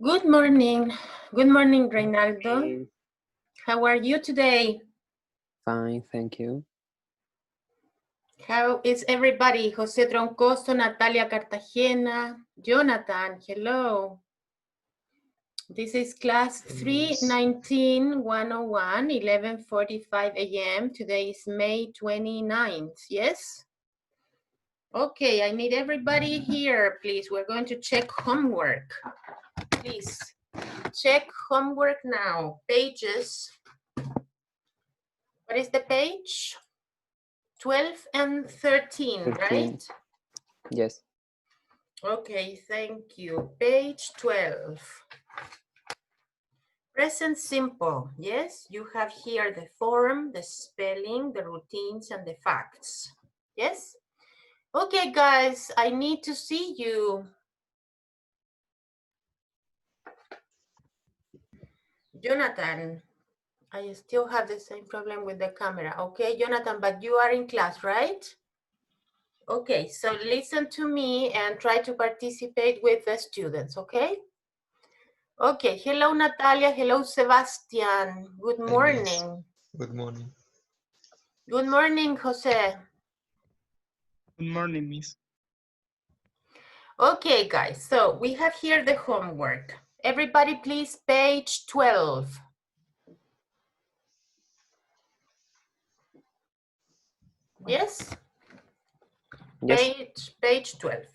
Good morning. Good morning, Reynaldo. Hey, How are you today? fine, thank you. How is everybody? Jose Troncoso, Natalia Cartagena, Jonathan, hello. This is class 319 101, 11:45 a.m. Today is May 29th, yes? Okay, I need everybody here, please. We're going to check homework. Please, check homework now. Pages. What is the page? 12 and 13, 13. right? Yes. Okay, thank you. Page 12. Present simple, yes? You have here the form, the spelling, the routines, and the facts, yes? Okay, guys, I need to see you. Jonathan, I still have the same problem with the camera. Okay, Jonathan, but you are in class, right? Okay, so listen to me and try to participate with the students, okay? Okay, hello Natalia, hello Sebastian. Good morning. Good morning. Good morning, Jose. Good morning, Miss. Okay, guys, so we have here the homework. Everybody please, page 12. Yes? Yes. Page 12.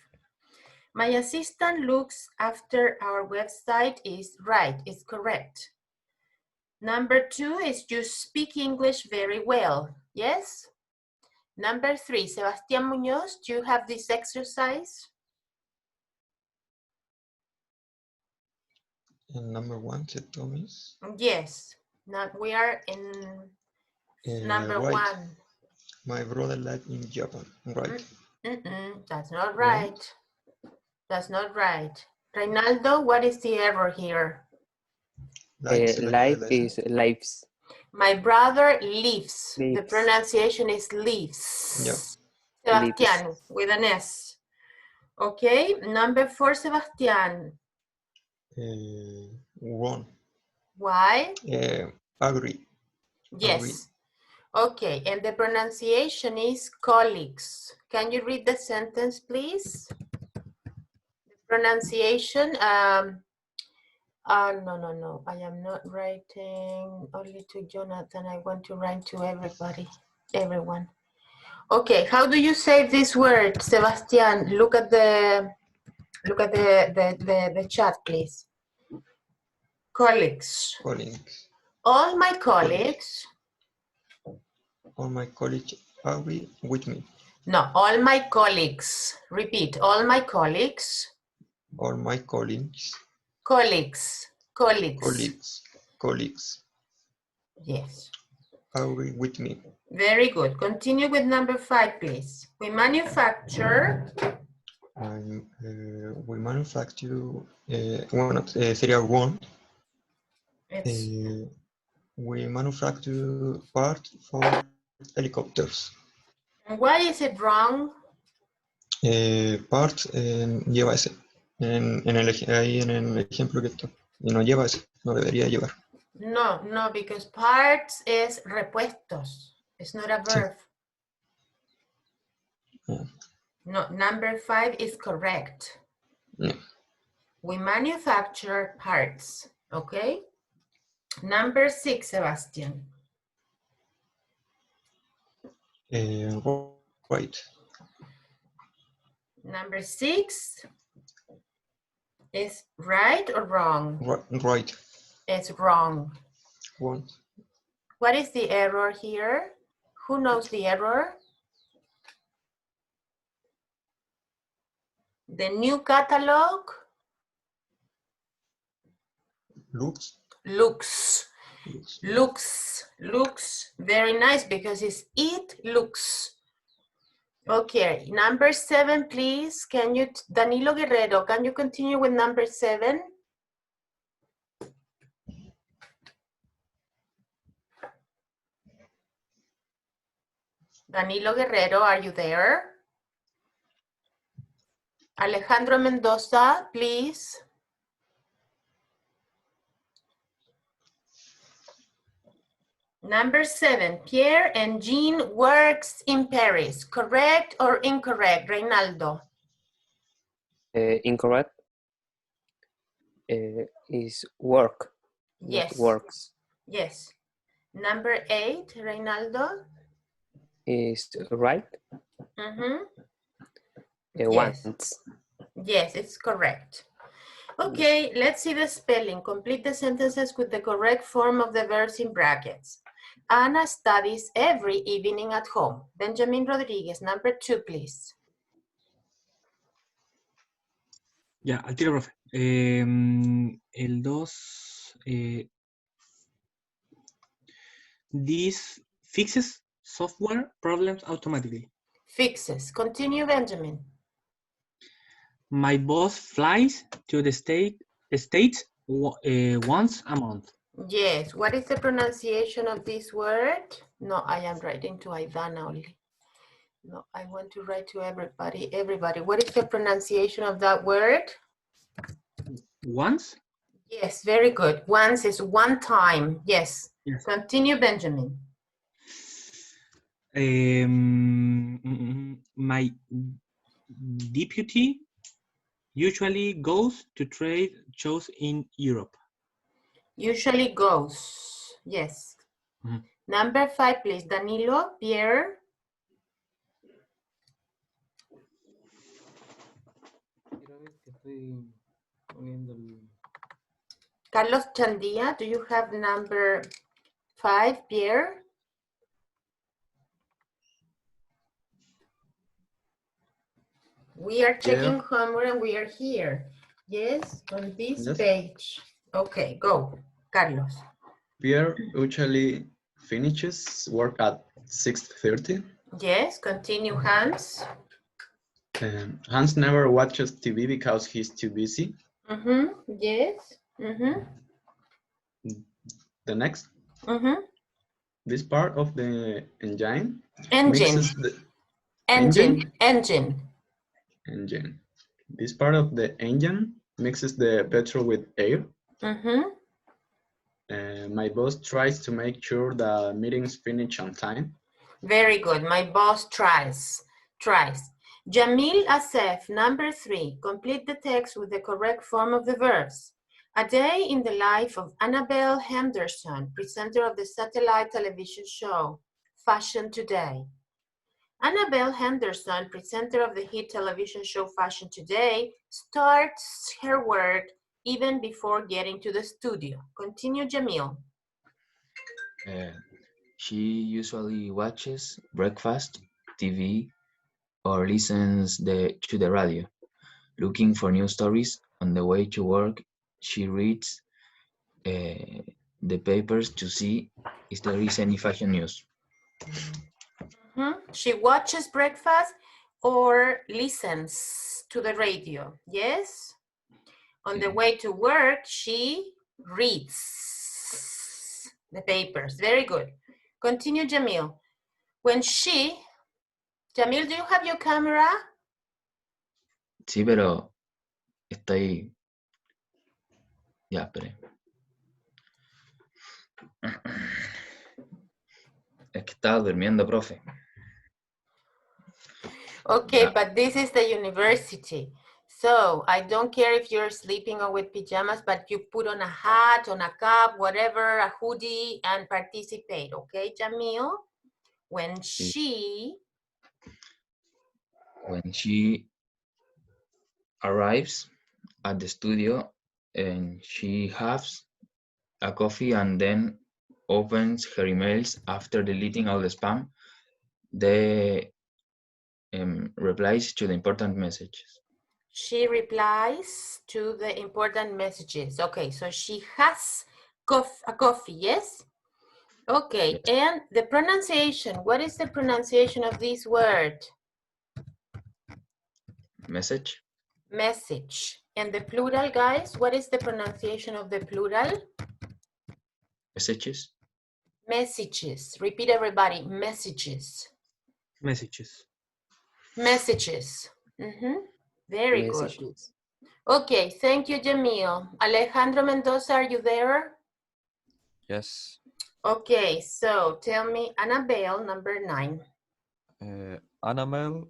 My assistant looks after our website is right, is correct. Number 2 is you speak English very well, yes? Number 3, Sebastián Muñoz, do you have this exercise? And number 1, said Thomas. Yes, now we are in number right. 1. My brother lives in Japan, right? That's not right. That's not right. Reynaldo, what is the error here? Life is lives. My brother lives. The Lives. pronunciation is lives. Yeah. Sebastián, with an S. Okay, number 4, Sebastián. Wrong. Why? Agree. Yes. Agree. Okay, and the pronunciation is colleagues. Can you read the sentence, please? The pronunciation, no, I am not writing only to Jonathan. I want to write to everybody, everyone. Okay, how do you say this word, Sebastian? Look at the chat, please. Colleagues. Colleagues. All my colleagues. All my colleagues agree with me. No, all my colleagues. Repeat, all my colleagues. All my colleagues. Colleagues. Colleagues. Yes. Agree with me. Very good. Continue with number 5, please. We manufacture. We manufacture serial 1. We manufacture parts for helicopters. Why is it wrong? Parts lleva ese. Ahí en el ejemplo que está. Y no lleva ese. No debería llevar. No, because parts is repuestos. It's not a verb. Sí. Yeah. No, number 5 is correct. Yeah. We manufacture parts, okay? Number 6, Sebastian. Right. Number 6 is right or wrong? Right. It's wrong. Right. What is the error here? Who knows the error? The new catalog? Looks. Very nice because it's it looks. Okay, number 7, please. Can you, Danilo Guerrero, can you continue with number 7? Danilo Guerrero, are you there? Alejandro Mendoza, please. Number 7, Pierre and Jean works in Paris. Correct or incorrect, Reynaldo? Incorrect. Is work. not Yes. Works. Yes. Number 8, Reynaldo? Is right. Mm-hmm. Yes. Wants. Yes, it's correct. Okay, let's see the spelling. Complete the sentences with the correct form of the verbs in brackets. Ana studies every evening at home. Benjamin Rodriguez, number 2, please. Ya, al tiro, profe. El 2. This fixes software problems automatically. Fixes. Continue, Benjamin. My boss flies to the States once a month. Yes. What is the pronunciation of this word? No, I am writing to Aidana only. No, I want to write to everybody. Everybody, what is the pronunciation of that word? Once? Yes, very good. Once is one time. Yes. Yes. Continue, Benjamin. My deputy usually goes to trade shows in Europe. Usually goes. Yes. Mhm. Number 5, please. Danilo, Pierre. Carlos Chandía, do you have number 5, Pierre? We are checking homework and we are here. Yes, on this Yes. page. Okay, go, Carlos. Pierre usually finishes work at 6:30. Yes, continue, Hans. Hans never watches TV because he's too busy. Yes. The next, Mm-hmm. this part of the engine Engine. mixes the Engine. engine. This part of the engine mixes the petrol with air. My boss tries to make sure the meetings finish on time. Very good. My boss tries. Jamil Asef, number 3. Complete the text with the correct form of the verbs. A day in the life of Annabelle Henderson, presenter of the satellite television show, Fashion Today. Annabelle Henderson, presenter of the hit television show Fashion Today, starts her work even before getting to the studio. Continue, Jamil. She usually watches breakfast TV or listens to the radio. Looking for new stories on the way to work, she reads the papers to see if there is any fashion news. She watches breakfast or listens to the radio, yes? On the way to work, she reads the papers. Very good. Continue, Jamil. Jamil, do you have your camera? Sí, pero está ahí. Ya, espere. Es que estaba durmiendo, profe. Okay, Yeah. but this is the university. So I don't care if you're sleeping or with pajamas, but you put on a hat, on a cap, whatever, a hoodie, and participate, okay, Jamil? When she arrives at the studio and she has a coffee and then opens her emails after deleting all the spam, the replies to the important messages. She replies to the important messages. Okay, so she has a coffee, yes? Okay, Yes. and the pronunciation, what is the pronunciation of this word? Message. Message. And the plural, guys, what is the pronunciation of the plural? Messages. Messages. Repeat, everybody. Messages. Messages. Messages. Very Messages. good. Okay, thank you, Jamil. Alejandro Mendoza, are you there? Yes. Okay, so tell me, Annabelle, number 9. Annabelle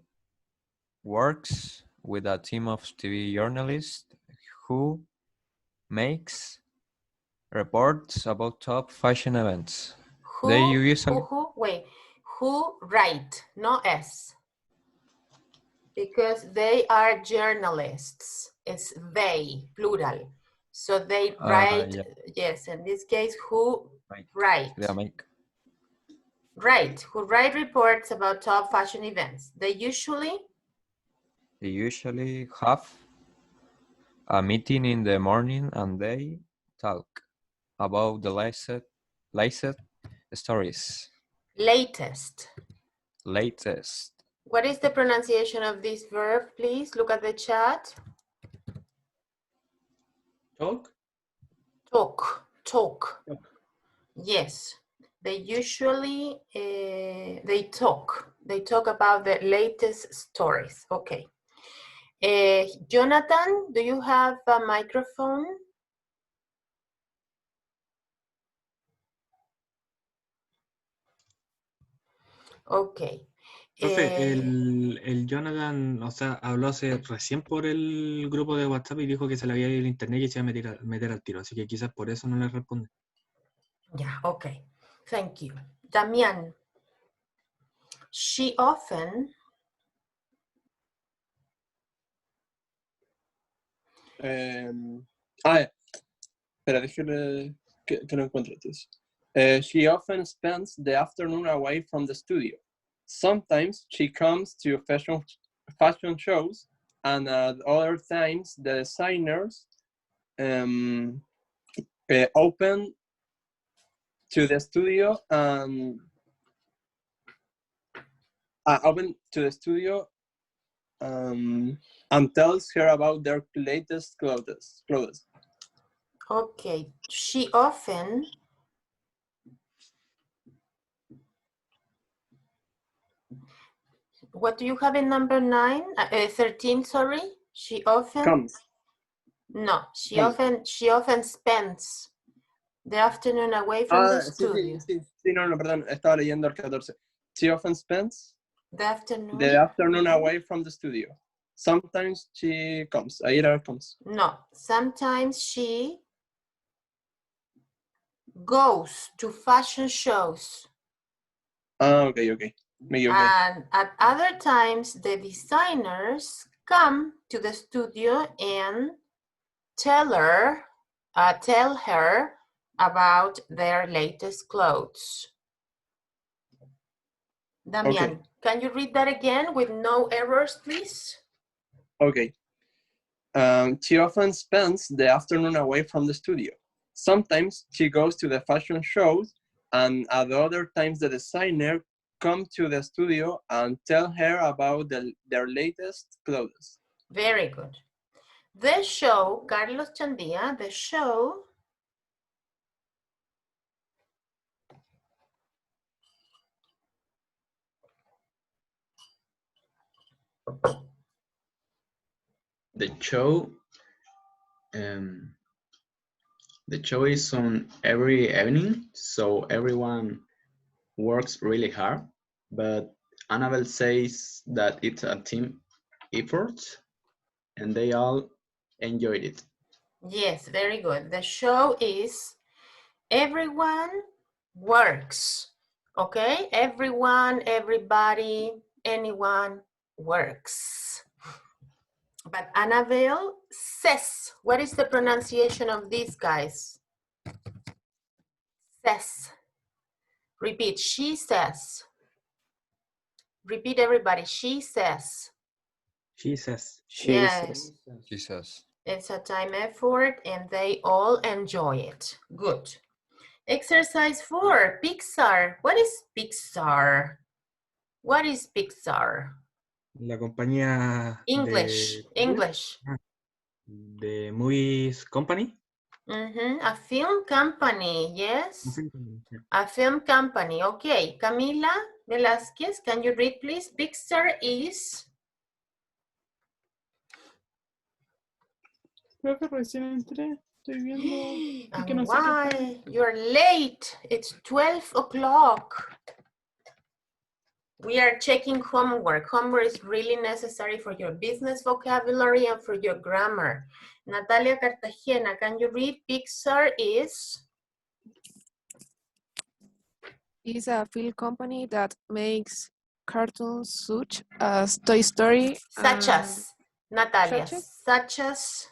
works with a team of TV journalists who makes reports about top fashion events. They usually Who write, no S. Because they are journalists. It's they, plural. So they write, yeah, yes, in this case, who make. write. Sería make. Right, who write reports about top fashion events. They usually have a meeting in the morning and they talk about the latest stories. latest. Latest. What is the pronunciation of this verb, please? Look at the chat. Talk? Talk. Yes, they usually, they talk about the latest stories. Okay. Jonathan, do you have a microphone? Okay. Profe, el Jonathan, o sea, habló recién por el grupo de WhatsApp y dijo que se le había ido el internet y se iba a meter al tiro, así que quizás por eso no le responde. Yeah, okay. Thank you. Damián. She often Espera, déjeme que lo encuentre antes. She often spends the afternoon away from the studio. Sometimes she comes to fashion shows, and at other times the designers open to the studio and and tells her about their latest clothes. Okay, she often what do you have in number 9? 13, sorry. She often Comes. No, she often spends the afternoon away from the studio. Sí, no, perdón, estaba leyendo el 14. She often spends The afternoon? the afternoon away from the studio. Sometimes she comes. Aira comes. No, sometimes she goes to fashion shows. Okay. Me equivoqué. And at other times, the designers come to the studio and tell her about their latest clothes. Damian, can you read that again with no errors, please? Okay. She often spends the afternoon away from the studio. Sometimes she goes to the fashion shows, and at other times the designer come to the studio and tell her about their latest clothes. Very good. The show, Carlos Chandia, the show The show is on every evening, so everyone works really hard. But Annabelle says that it's a team effort, and they all enjoyed it. Yes, very good. The show is everyone works. Okay, everyone, everybody, anyone works. But Annabelle says, what is the pronunciation of these guys? Says. Repeat, she says. Repeat, everybody, she says. She says. Yes. She says. It's a time effort and they all enjoy it. Good. Exercise 4, Pixar. What is Pixar? What is Pixar? La compañía English. de Movies Company. A film company, yes. A film company, okay. Camila Velázquez, can you read please? Pixar is... Creo que recién entré, estoy viendo. And why? You're late. It's 12 o'clock. We are checking homework. Homework is really necessary for your business vocabulary and for your grammar. Natalia Cartagena, can you read? Pixar is? Is a film company that makes cartoons such as Toy Story. Such as, Natalia, such such as.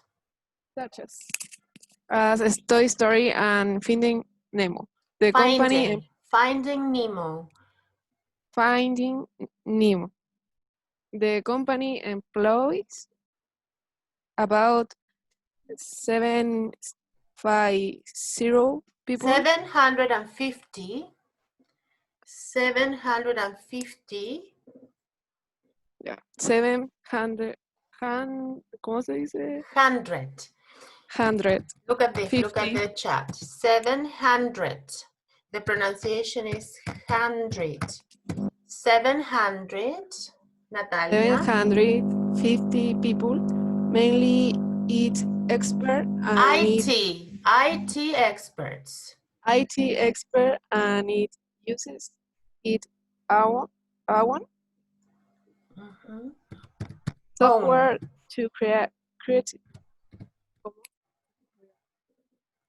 as Toy Story and Finding Nemo. The company Finding Nemo. Finding Nemo. The company employs about 750 people. 750. 750. Yeah, 700. ¿Cómo se dice? 100. 100. Look at this. 50. Look at the chat. 700. The pronunciation is 100. 700. Natalia. 750 people, mainly IT expert and IT experts. IT expert, and it uses it Awon Mhm. software to create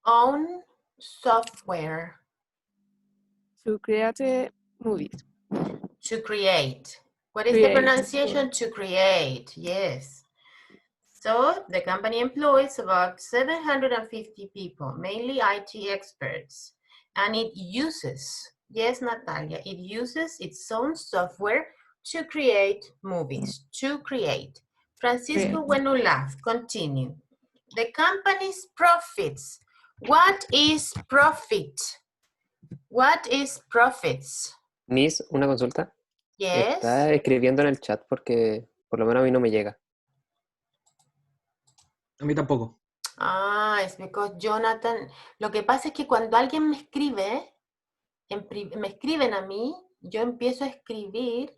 Own software to create movies. to create. What is the pronunciation? To create, yes. So the company employs about 750 people, mainly IT experts. And it uses, yes, Natalia, it uses its own software to create movies, to create. Francisco Buenulaf, continue. The company's profits. What is profit? What is profits? Miss, una consulta. Yes. Está escribiendo en el chat porque por lo menos a mí no me llega. A mí tampoco. Ah, es because Jonathan. Lo que pasa es que cuando alguien me escribe, me escriben a mí, yo empiezo a escribir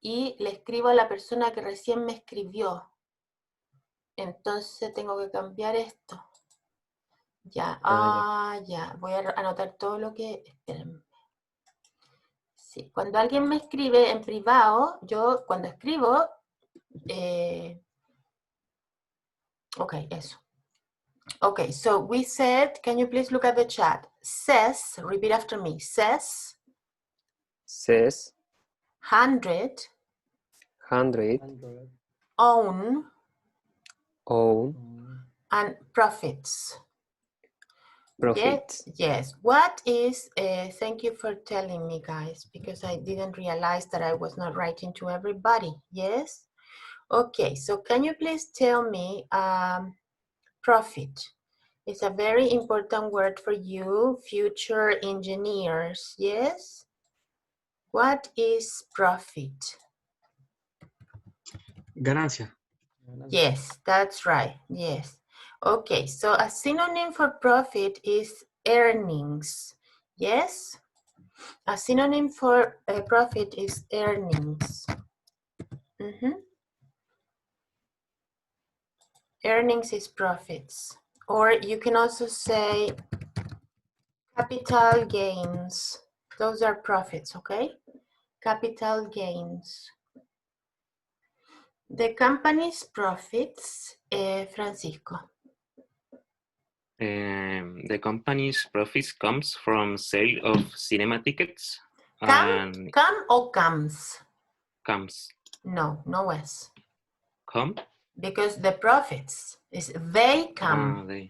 y le escribo a la persona que recién me escribió. Entonces tengo que cambiar esto. Ya, ya. Voy a anotar todo lo que... Espérenme. Sí, cuando alguien me escribe en privado, yo cuando escribo... ok, eso. Okay, so we said, can you please look at the chat? Says, repeat after me, says 100 own and profits. Yes. What is, thank you for telling me, guys, because I didn't realize that I was not writing to everybody. Yes? Okay, so can you please tell me profit? It's a very important word for you, future engineers, yes? What is profit? Ganancia. Yes, that's right, yes. Okay, so a synonym for profit is earnings, yes? A synonym for profit is earnings. Earnings is profits. Or you can also say capital gains. Those are profits, okay? Capital gains. The company's profits, Francisco. The company's profits comes from sale of cinema tickets. Come or comes? Comes. No, no S. Come? Because the profits is they come. They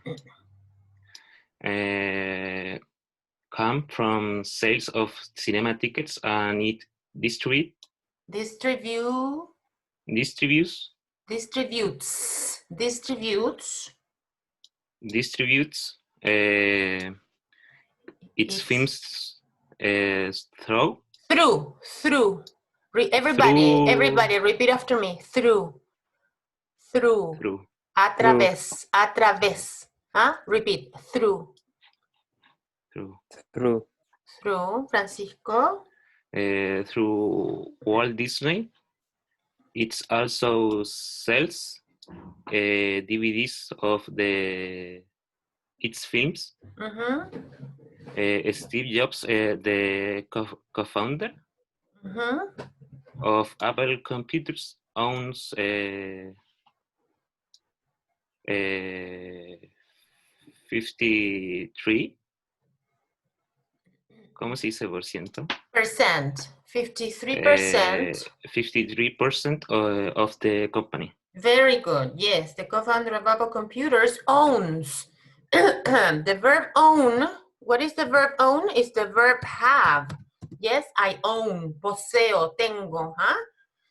come from sales of cinema tickets and it distributes its films through. Everybody repeat after me. Through. A través. Huh? Repeat. Through. Francisco. Through Walt Disney. It also sells DVDs of the its films. Mm-hmm. Steve Jobs, the co-founder Mm-hmm. of Apple Computers, owns 53. ¿Cómo se dice por ciento? Percent. 53%. 53% of the company. Very good. Yes, the co-founder of Apple Computers owns. The verb own. What is the verb own? It's the verb have. Yes, I own. Poseo, tengo. Huh?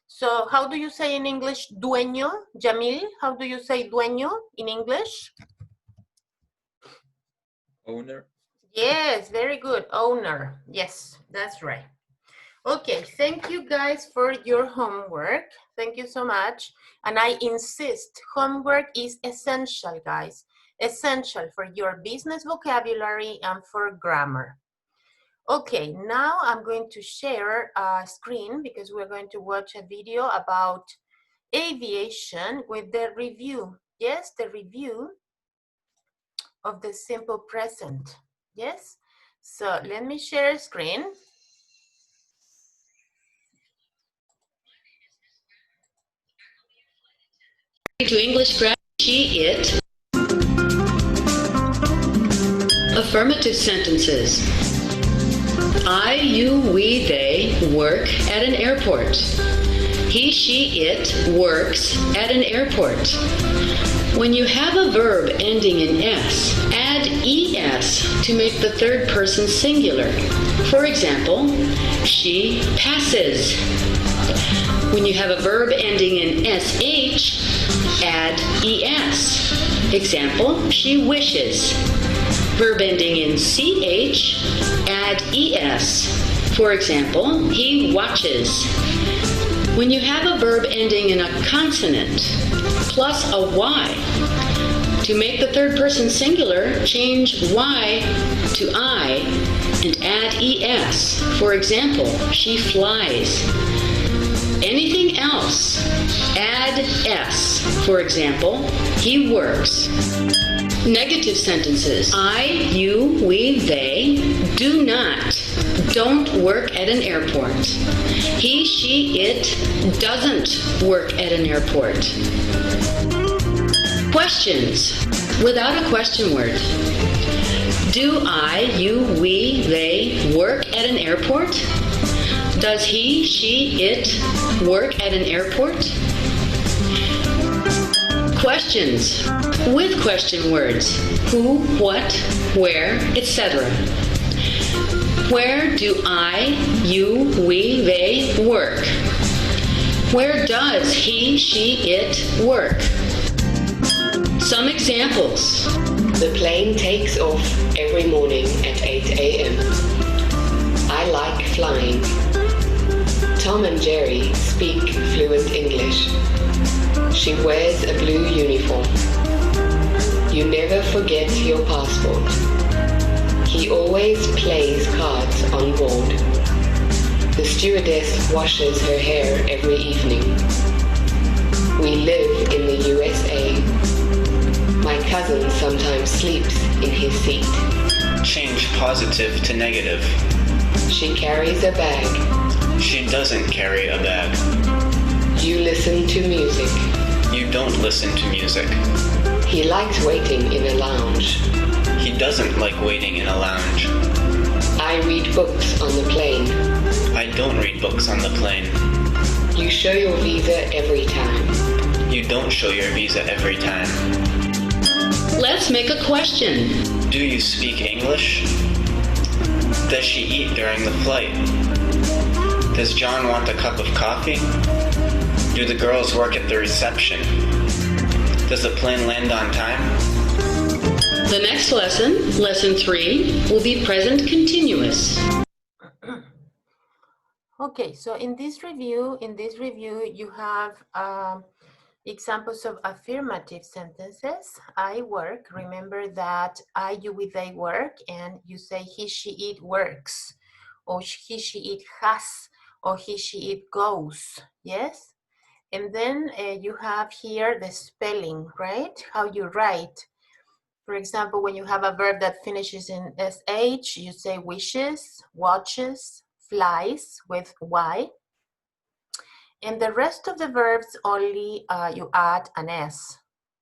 So how do you say in English dueño? Jamil, how do you say dueño in English? Owner. Yes, very good. Owner. Yes, that's right. Okay, thank you guys for your homework. Thank you so much. And I insist, homework is essential, guys. Essential for your business vocabulary and for grammar. Okay, now I'm going to share a screen because we're going to watch a video about aviation with the review. Yes, the review of the simple present. Yes, so let me share a screen. To English grammar, she, it. Affirmative sentences. I, you, we, they work at an airport. He, she, it works at an airport. When you have a verb ending in S, add ES to make the third person singular. For example, she passes. When you have a verb ending in SH, add ES. Example, she wishes. Verb ending in CH, add ES. For example, he watches. When you have a verb ending in a consonant plus a Y, to make the third person singular, change Y to I and add ES. For example, she flies. Anything else, add S. For example, he works. Negative sentences. I, you, we, they do not, don't work at an airport. He, she, it doesn't work at an airport. Questions without a question word. Do I, you, we, they work at an airport? Does he, she, it work at an airport? Questions with question words. Who, what, where, etc. Where do I, you, we, they work? Where does he, she, it work? Some examples. The plane takes off every morning at 8 a.m. I like flying. Tom and Jerry speak fluent English. She wears a blue uniform. You never forget your passport. He always plays cards on board. The stewardess washes her hair every evening. We live in the USA. My cousin sometimes sleeps in his seat. Change positive to negative. She carries a bag. She doesn't carry a bag. You listen to music. You don't listen to music. He likes waiting in a lounge. He doesn't like waiting in a lounge. I read books on the plane. I don't read books on the plane. You show your visa every time. You don't show your visa every time. Let's make a question. Do you speak English? Does she eat during the flight? Does John want a cup of coffee? Do the girls work at the reception? Does the plane land on time? The next lesson, lesson 3, will be present continuous. Okay, so in this review, you have examples of affirmative sentences. I work. Remember that I, you, we, they work, and you say he, she, it works, or he, she, it has, or he, she, it goes. Yes? And then you have here the spelling, right? How you write. For example, when you have a verb that finishes in SH, you say wishes, watches, flies with Y. And the rest of the verbs only you add an S,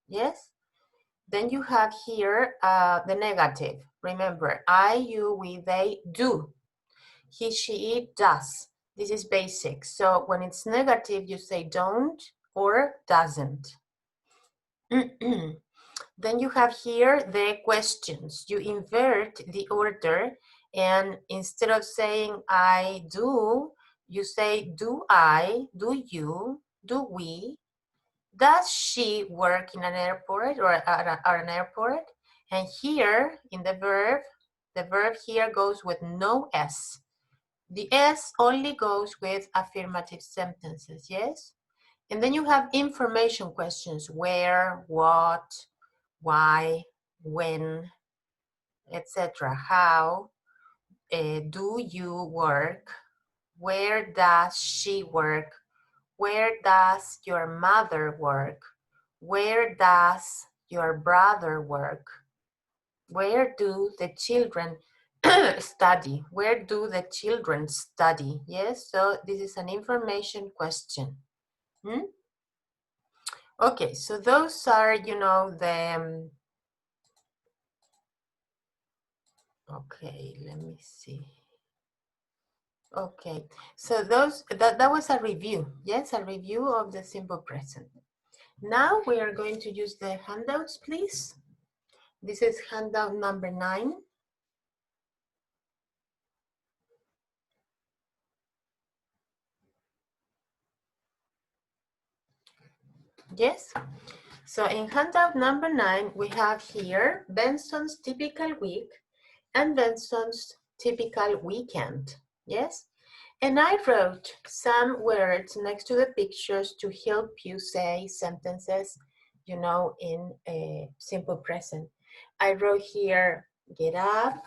yes? Then you have here the negative. Remember, I, you, we, they, do. He, she, it, does. This is basic. So when it's negative, you say don't or doesn't. Then you have here the questions. You invert the order, and instead of saying I do, you say do I, do you, do we. Does she work in an airport or at an airport? And here in the verb here goes with no S. The S only goes with affirmative sentences, yes? And then you have information questions: where, what, why, when, etc. How do you work? Where does she work? Where does your mother work? Where does your brother work? Where do the children study? Where do the children study? Yes, so this is an information question. Okay, so those are, you know, the, okay, let me see. Okay, so that was a review, yes, a review of the simple present. Now we are going to use the handouts, please. This is handout number 9. Yes, so in handout number 9, we have here Benson's typical week and Benson's typical weekend, yes? And I wrote some words next to the pictures to help you say sentences, you know, in a simple present. I wrote here, get up,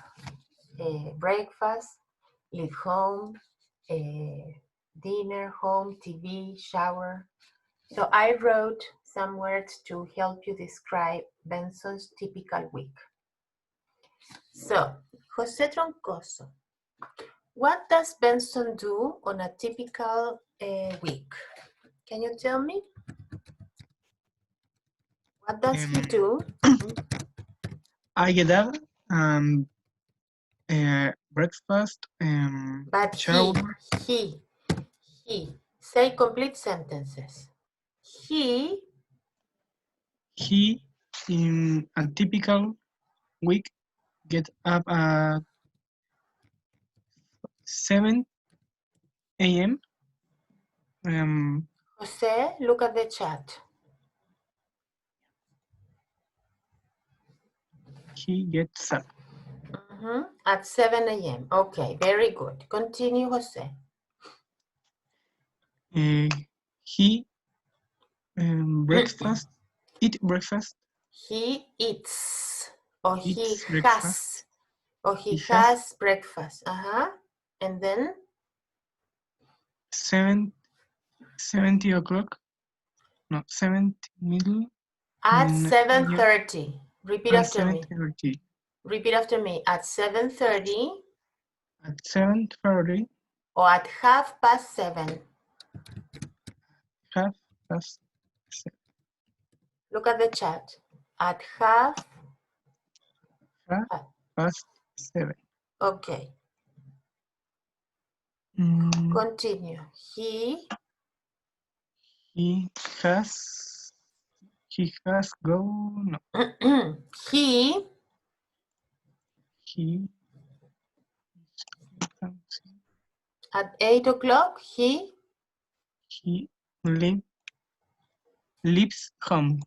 breakfast, leave home, dinner, home, TV, shower. So I wrote some words to help you describe Benson's typical week. So, José Troncoso, what does Benson do on a typical week? Can you tell me? What does he do? I get up, breakfast, but shower. He. Say complete sentences. He in a typical week get up at 7 a.m. Jose, look at the chat. He gets up. At 7 a.m. Okay, very good. Continue, Jose. He breakfast. Eat breakfast. He eats, or he breakfast. has breakfast. And then 70 o'clock. No, 70 middle. At 7:30. Repeat after me. 7:30. Repeat after me. At 7:30. At 7:30. Or at 7:30. 7:30. Look at the chat. At 7:30. Okay. Continue. He has go. No. He at 8 o'clock. He leaves home.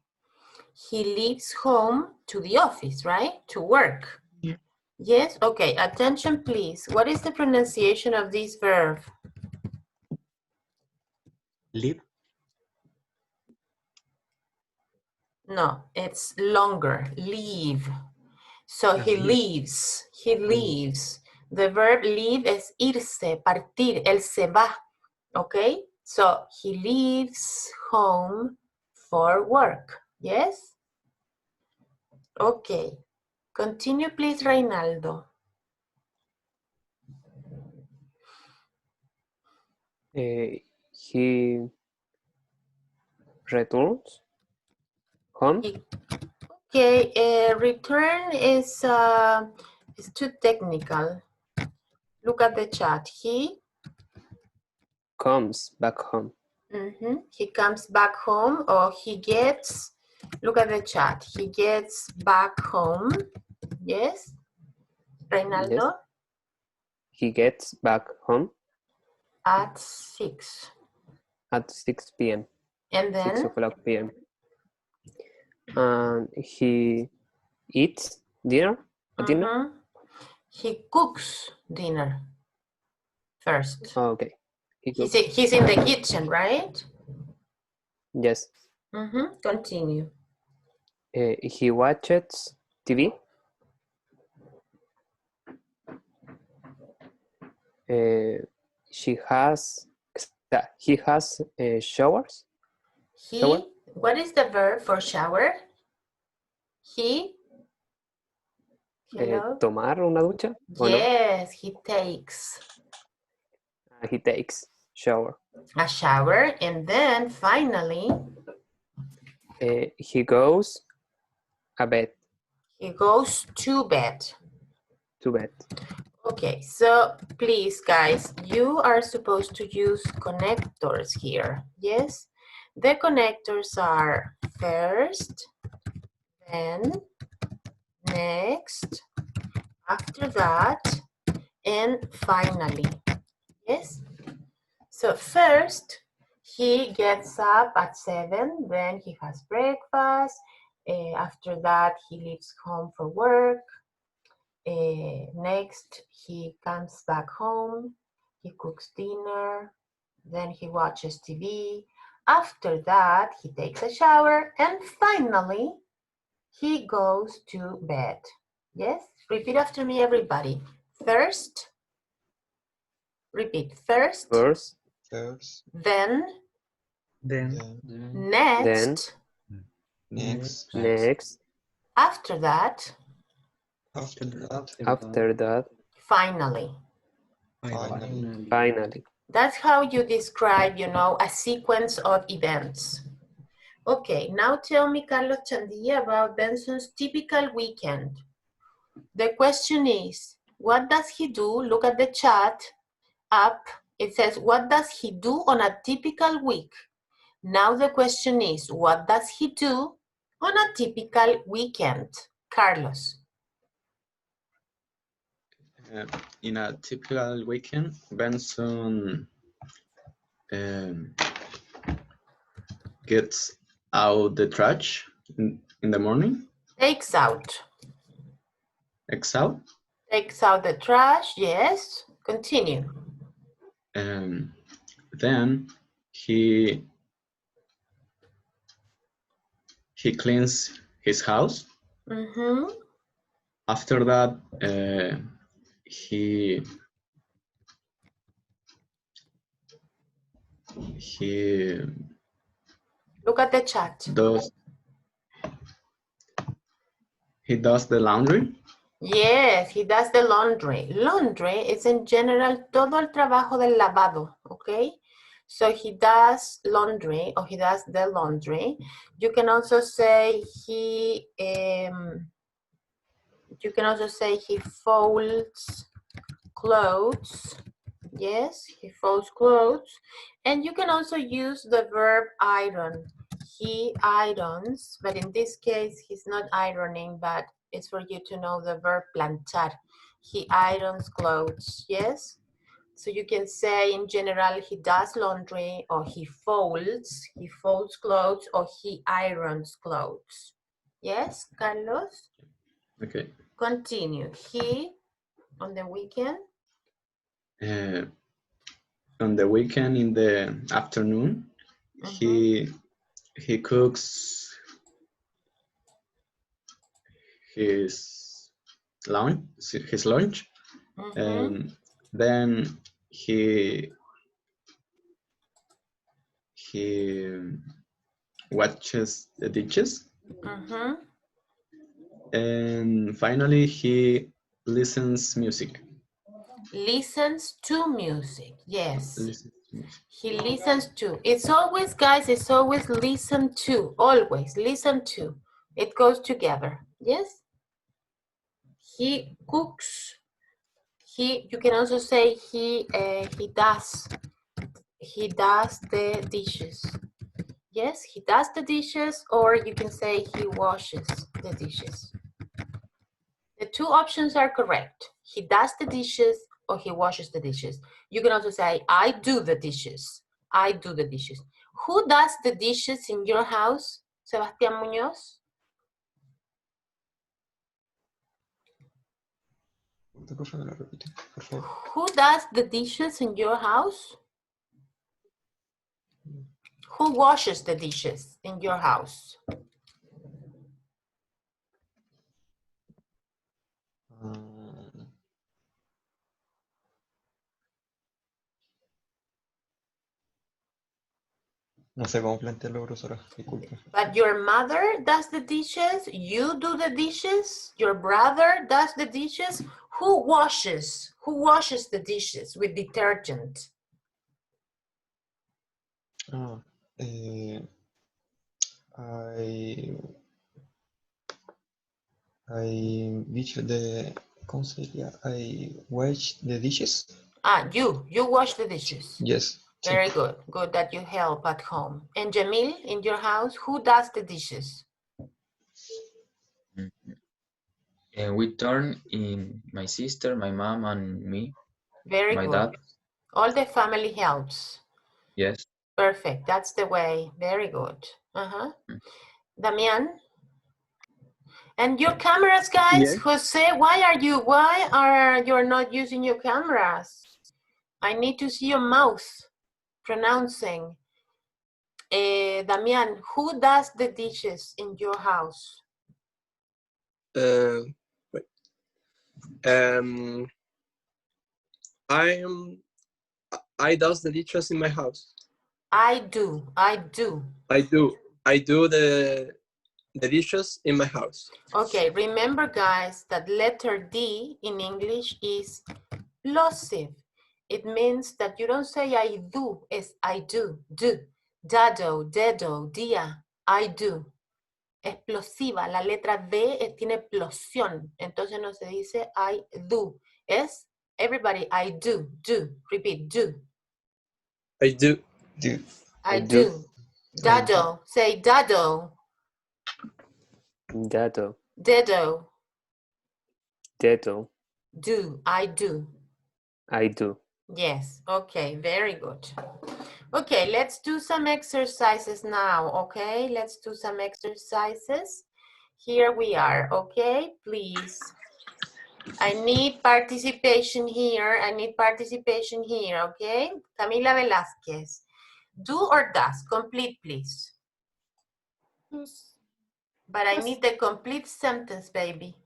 He leaves home to the office, right? To work. Yeah. Yes? Okay, attention please. What is the pronunciation of this verb? Leave? No, it's longer. Leave. So he leaves. He leaves. The verb leave is irse, partir. Él se va. Okay? So he leaves home for work. Yes? Okay. Continue, please, Reinaldo. He returns home. Okay, return is too technical. Look at the chat. He Comes back home. He comes back home, or he gets, look at the chat. He gets back home. Yes, Reinaldo? Yes. He gets back home At 6. at 6 p.m. And 6 then o'clock p.m. And he eats dinner at dinner. He cooks dinner first. Oh, okay. He's in the kitchen, right? Yes. Continue. He watches TV. He has showers. Shower? What is the verb for shower? He? Hello? Tomar una ducha. ¿O no? Yes, he takes He takes shower. a shower, and then finally He goes a bed. he goes to bed. To bed. Okay, so please, guys, you are supposed to use connectors here. Yes, the connectors are first, then, next, after that, and finally. Yes. So first, he gets up at 7, then he has breakfast. After that, he leaves home for work. Next, he comes back home. He cooks dinner. Then he watches TV. After that, he takes a shower. And finally, he goes to bed. Yes? Repeat after me, everybody. First. Repeat. First. First. Then. Next. Next. After that. After that. Finally. Finally. That's how you describe, a sequence of events. Okay, now tell me, Carlos Chandía, about Benson's typical weekend. The question is, what does he do? Look at the chat up. It says, what does he do on a typical week? Now the question is, what does he do on a typical weekend? Carlos. In a typical weekend, Benson gets out the trash in the morning. Takes out. Takes out. Takes out the trash, yes. Continue. Then he cleans his house. After that, he look at the chat. He does the laundry. Yes, he does the laundry. Laundry is in general todo el trabajo del lavado, okay? So he does laundry, or he does the laundry. You can also say he folds clothes. Yes, he folds clothes. And you can also use the verb iron. He irons, but in this case, he's not ironing, but it's for you to know the verb planchar. He irons clothes, yes? So you can say in general, he does laundry, or he folds clothes, or he irons clothes. Yes, Carlos? Okay. Continue. He, on the weekend? On the weekend in the afternoon, he cooks his lunch, and then he watches the dishes. And finally, he listens music. Listens to music, yes. Listens to music. He listens to. It's always, guys, it's always listen to. Always listen to. It goes together, yes? He cooks. You can also say he does the dishes. Yes, he does the dishes, or you can say he washes the dishes. The two options are correct. He does the dishes or he washes the dishes. You can also say, I do the dishes. I do the dishes. Who does the dishes in your house? Sebastián Muñoz? Profe, ¿me lo repite, por favor? Who does the dishes in your house? Who washes the dishes in your house? No sé cómo plantearlo, profesora. Disculpe. But your mother does the dishes, you do the dishes, your brother does the dishes. Who washes the dishes with detergent? I dish the, ¿cómo sería? I wash the dishes. You wash the dishes. Yes. Very good. Good that you help at home. And Jamil, in your house, who does the dishes? And we turn in my sister, my mom, and me. Very my good. dad. All the family helps. Yes. Perfect. That's the way. Very good. Damian? And your cameras, guys, Yes. Jose, why are you not using your cameras? I need to see your mouth pronouncing. Damian, who does the dishes in your house? I does the dishes in my house. I do the dishes in my house. Okay, remember, guys, that letter D in English is plosive. It means that you don't say I do, it's I do. Dado, dedo, dia, I do. Explosiva, la letra D tiene explosión, entonces no se dice I do. Es everybody, I do. Repeat, do. I do. I do. Dado, say dado. Dado. Dedo. Dedo. Do, I do. I do. Yes, okay, very good. Okay, let's do some exercises now, okay? Let's do some exercises. Here we are, okay? Please. I need participation here. Okay? Camila Velázquez. Do or does? Complete, please. Does. But I need the complete sentence, baby.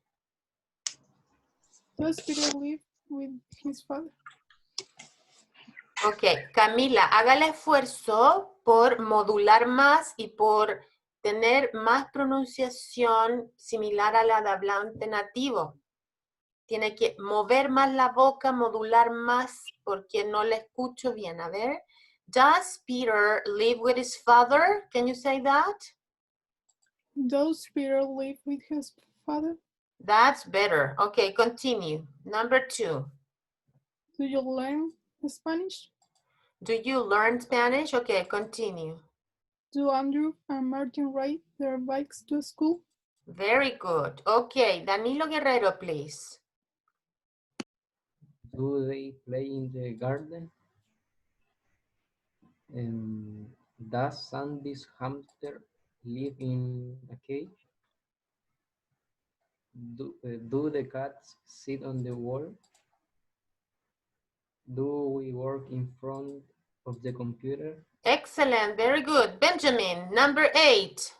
Does Peter live with his father? Ok, Camila, haga el esfuerzo por modular más y por tener más pronunciación similar a la de hablante nativo. Tiene que mover más la boca, modular más, porque no le escucho bien. A ver. Does Peter live with his father? Can you say that? Does Peter live with his father? That's better. Okay, continue. Number 2. Do you learn Spanish? Do you learn Spanish? Okay, continue. Do Andrew and Martin ride their bikes to school? Very good. Okay, Danilo Guerrero, please. Do they play in the garden? Does Sandy's hamster live in a cage? Do the cats sit on the wall? Do we work in front of the computer? Excellent, very good. Benjamin, number 8.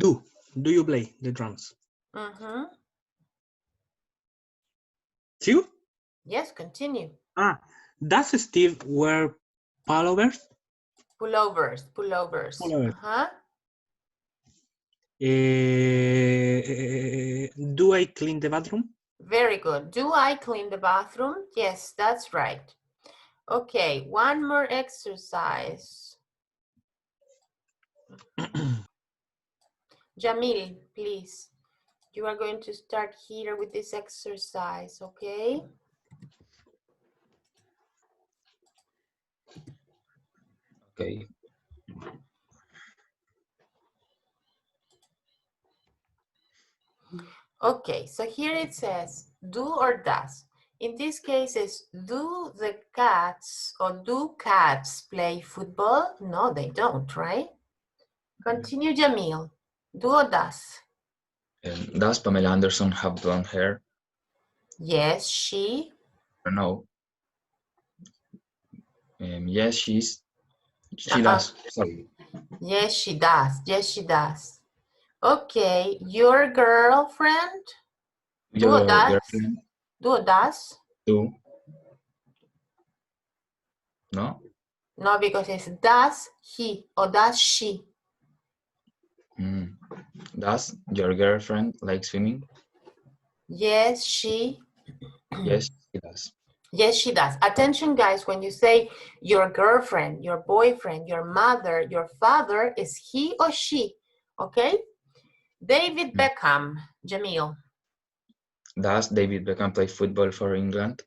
Do you play the drums? You? Yes, continue. Does Steve wear pullovers? Pullovers, pullovers. Pullover. Uh-huh. Do I clean the bathroom? Very good. Do I clean the bathroom? Yes, that's right. Okay, one more exercise. Jamil, please. You are going to start here with this exercise, okay? Okay. Okay, so here it says do or does. In this case, it's do the cats or do cats play football? No, they don't, right? Continue, Jamil. Do or does? Does Pamela Anderson have blonde hair? Yes, she. No. Yes, she does. Sorry. Yes, she does. Yes, she does. Okay, your girlfriend? Do or Your does? girlfriend? Do or does? Do. No? No, because it's does he or does she? Does your girlfriend like swimming? Yes, she. Yes, she does. Yes, she does. Attention, guys, when you say your girlfriend, your boyfriend, your mother, your father, is he or she, okay? David Beckham, Jamil. Does David Beckham play football for England?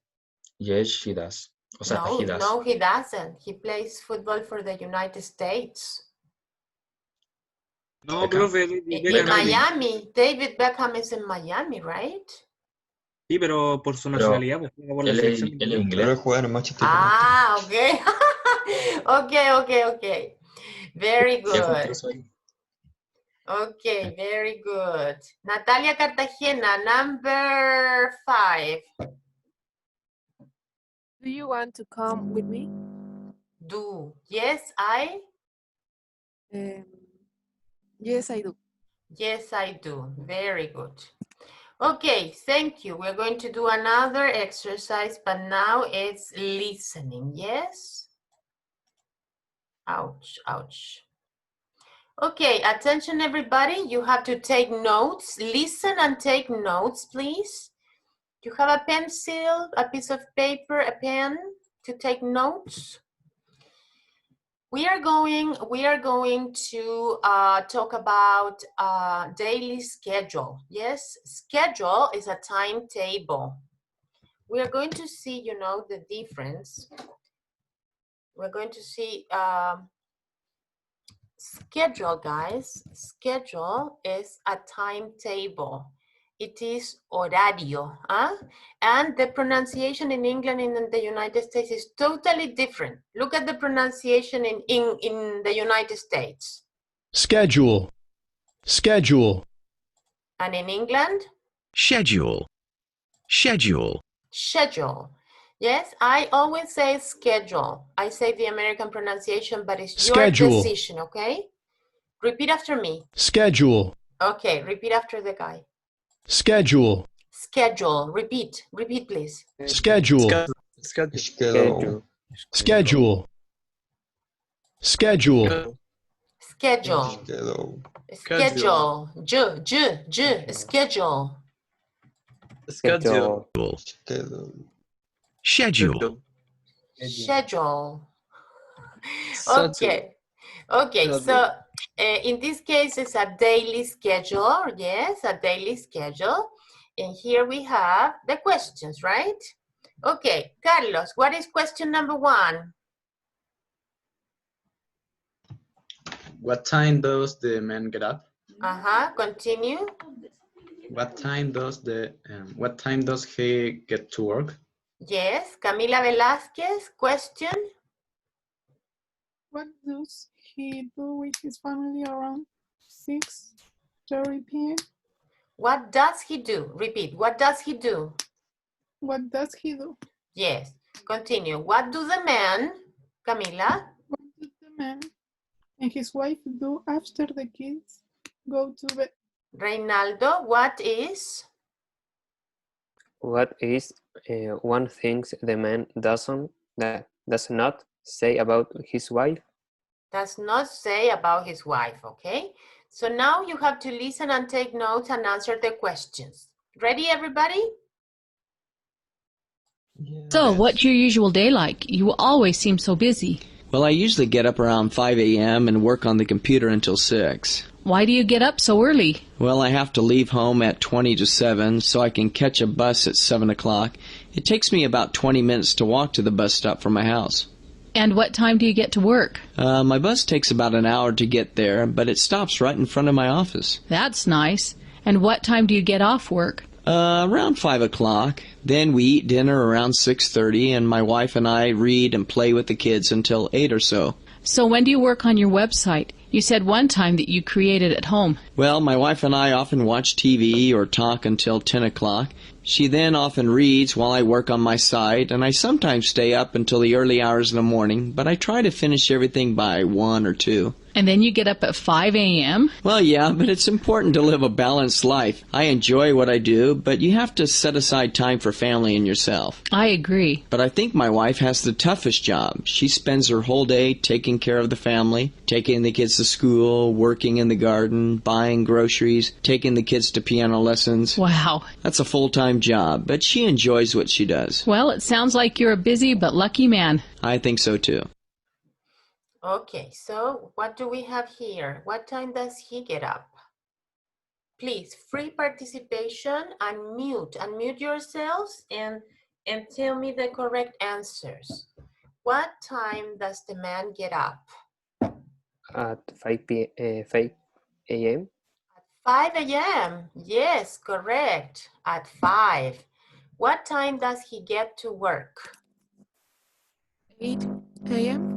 Yes, she does. O sea, No, he does. no, he doesn't. He plays football for the United States. No, Beckham. profe, In Miami. David Beckham is in Miami, right? Sí, pero por su Pero nacionalidad, pues, juega por la él selección. es Pero inglés. él juega en el Manchester United. Ah, okay. Okay. Very Ya con good. eso ahí. Okay, very good. Natalia Cartagena, number 5. Do you want to come with me? Do. Yes, I? Yes, I do. Yes, I do. Very good. Okay, thank you. We're going to do another exercise, but now it's listening, yes? Ouch, ouch. Okay, attention everybody. You have to take notes. Listen and take notes, please. You have a pencil, a piece of paper, a pen to take notes. We are going to talk about daily schedule. Yes, schedule is a timetable. We are going to see, you know, the difference. We're going to see schedule, guys. Schedule is a timetable. It is horario, and the pronunciation in England and in the United States is totally different. Look at the pronunciation in the United States. Schedule. Schedule. And in England? Schedule. Schedule. Schedule. Yes, I always say schedule. I say the American pronunciation, but it's your Schedule. decision, okay? Repeat after me. Schedule. Okay, repeat after the guy. Schedule. Schedule. Repeat, please. Schedule. Schedule. Schedule. Schedule. Schedule. Schedule. Schedule. Schedule. Schedule. Schedule. Okay. Okay, so in this case, it's a daily schedule. Yes, a daily schedule. And here we have the questions, right? Okay, Carlos, what is question number 1? What time does the man get up? Continue. What time does he get to work? Yes, Camila Velázquez, question. What does he do with his family around 6:30 p.m.? What does he do? Repeat, what does he do? What does he do? Yes, continue. What do the man, Camila? What do the man and his wife do after the kids go to bed? Reynaldo, what is? What is one thing the man does not say about his wife? Does not say about his wife, okay? So now you have to listen and take notes and answer the questions. Ready, everybody? So, what's your usual day like? You always seem so busy. Well, I usually get up around 5 a.m. and work on the computer until 6. Why do you get up so early? Well, I have to leave home at 20 to 7 so I can catch a bus at 7 o'clock. It takes me about 20 minutes to walk to the bus stop from my house. And what time do you get to work? My bus takes about an hour to get there, but it stops right in front of my office. That's nice. And what time do you get off work? Around 5 o'clock. Then we eat dinner around 6:30, and my wife and I read and play with the kids until 8 or so. So when do you work on your website? You said one time that you created at home. Well, my wife and I often watch TV or talk until 10 o'clock. She then often reads while I work on my site, and I sometimes stay up until the early hours in the morning, but I try to finish everything by 1 or 2. And then you get up at 5 a.m.? Well, yeah, but it's important to live a balanced life. I enjoy what I do, but you have to set aside time for family and yourself. I agree. But I think my wife has the toughest job. She spends her whole day taking care of the family, taking the kids to school, working in the garden, buying groceries, taking the kids to piano lessons. Wow. That's a full-time job, but she enjoys what she does. Well, it sounds like you're a busy but lucky man. I think so too. Okay, so what do we have here? What time does he get up? Please, free participation, unmute yourselves and tell me the correct answers. What time does the man get up? At 5 a.m. 5 a.m. Yes, correct. At 5. What time does he get to work? 8 a.m.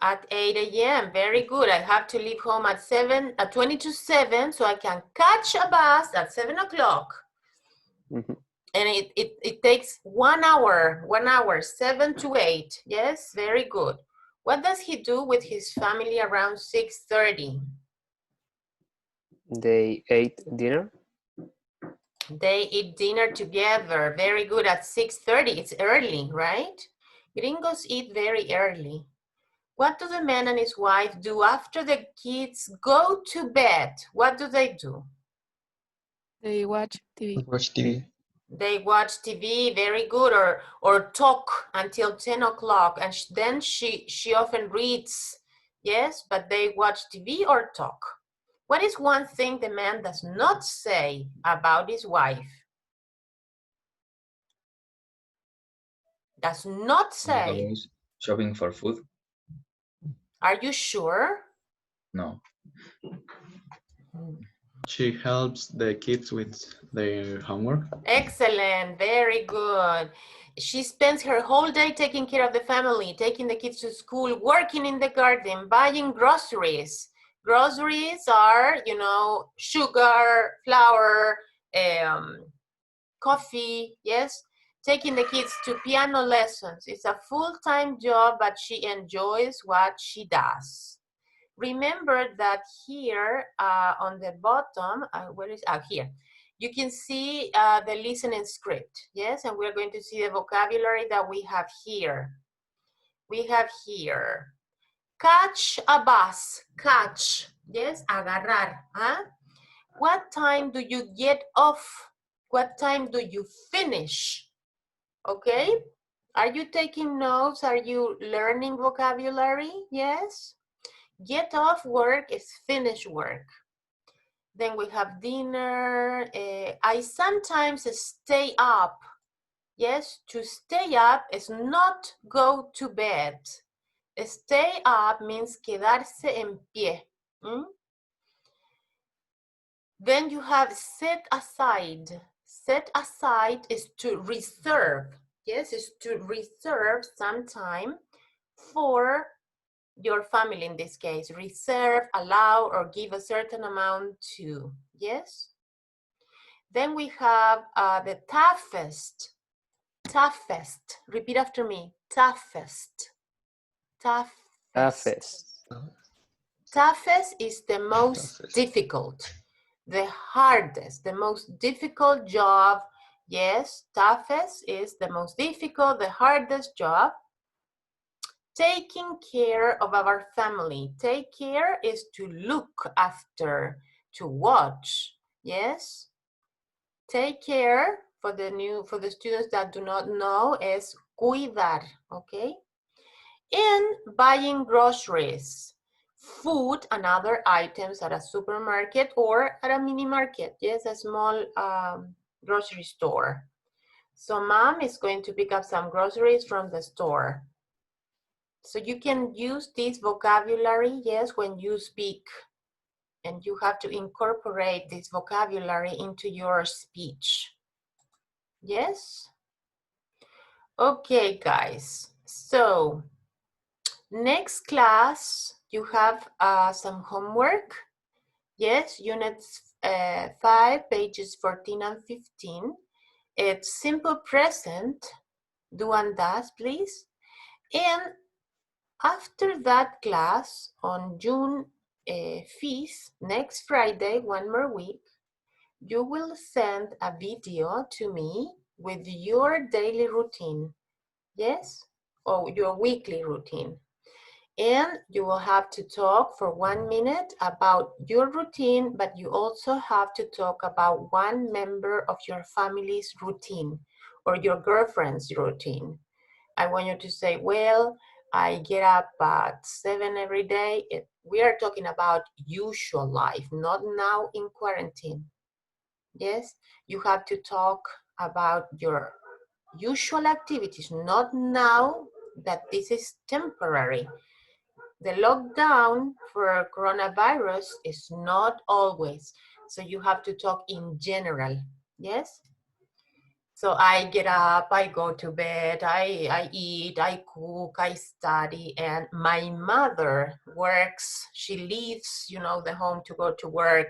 At 8 a.m. Very good. I have to leave home at 20 to 7 so I can catch a bus at 7 o'clock. Mm-hmm. And it takes 1 hour, 7 to 8. Yes, very good. What does he do with his family around 6:30? They ate dinner. They eat dinner together. Very good. At 6:30. It's early, right? Gringos eat very early. What do the man and his wife do after the kids go to bed? What do they do? They watch TV. Watch TV. They watch TV, very good, or talk until 10 o'clock. And then she often reads, yes, but they watch TV or talk. What is one thing the man does not say about his wife? Does not say. Shopping for food? Are you sure? No. She helps the kids with their homework. Excellent, very good. She spends her whole day taking care of the family, taking the kids to school, working in the garden, buying groceries. Groceries are, you know, sugar, flour, coffee, yes? Taking the kids to piano lessons. It's a full-time job, but she enjoys what she does. Remember that here on the bottom, where is, here, you can see the listening script, yes? And we're going to see the vocabulary that we have here. We have here, catch a bus, catch, yes? Agarrar, huh? What time do you get off? What time do you finish? Okay, are you taking notes? Are you learning vocabulary? Yes. Get off work is finish work. Then we have dinner. I sometimes stay up. Yes, to stay up is not go to bed. Stay up means quedarse en pie. Then you have set aside. Set aside is to reserve. Yes, is to reserve some time for your family in this case. Reserve, allow, or give a certain amount to. Yes? Then we have the toughest. Toughest. Repeat after me. Toughest. Toughest. Toughest is the most difficult. The hardest, the most difficult job. Yes, toughest is the most difficult, the hardest job. taking care of our family. Take care is to look after, to watch, yes? Take care, for the students that do not know, is cuidar, okay? And buying groceries, food and other items at a supermarket or at a mini market, yes, a small grocery store. So mom is going to pick up some groceries from the store. So you can use this vocabulary, yes, when you speak. And you have to incorporate this vocabulary into your speech. Yes? Okay, guys. So next class, you have some homework. Yes, units 5, pages 14 and 15. It's simple present, do and does, please. And after that class, on June 5th, next Friday, one more week, you will send a video to me with your daily routine, yes? Or your weekly routine. And you will have to talk for 1 minute about your routine, but you also have to talk about one member of your family's routine or your girlfriend's routine. I want you to say, well, I get up at 7 every day. We are talking about usual life, not now in quarantine. Yes, you have to talk about your usual activities, not now that this is temporary. The lockdown for coronavirus is not always, so you have to talk in general, yes? So I get up, I go to bed, I eat, I cook, I study, and my mother works. She leaves, you know, the home to go to work.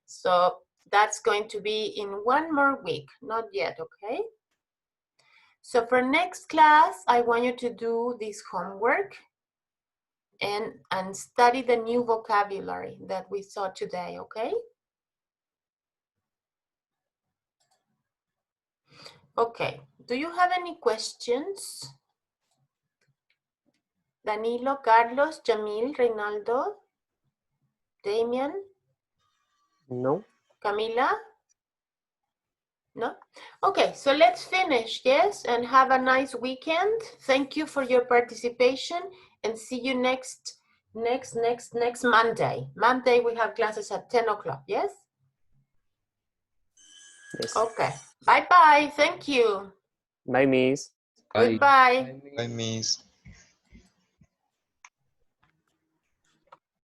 So that's going to be in 1 more week, not yet, okay? So for next class, I want you to do this homework and study the new vocabulary that we saw today, okay? Okay, do you have any questions? Danilo, Carlos, Jamil, Reinaldo, Damian? No. Camila? No? Okay, so let's finish, yes? And have a nice weekend. Thank you for your participation and see you next Monday. Monday we have classes at 10 o'clock, yes? Yes. Okay, bye-bye, thank you. Bye, Miss. Goodbye. Bye, Miss.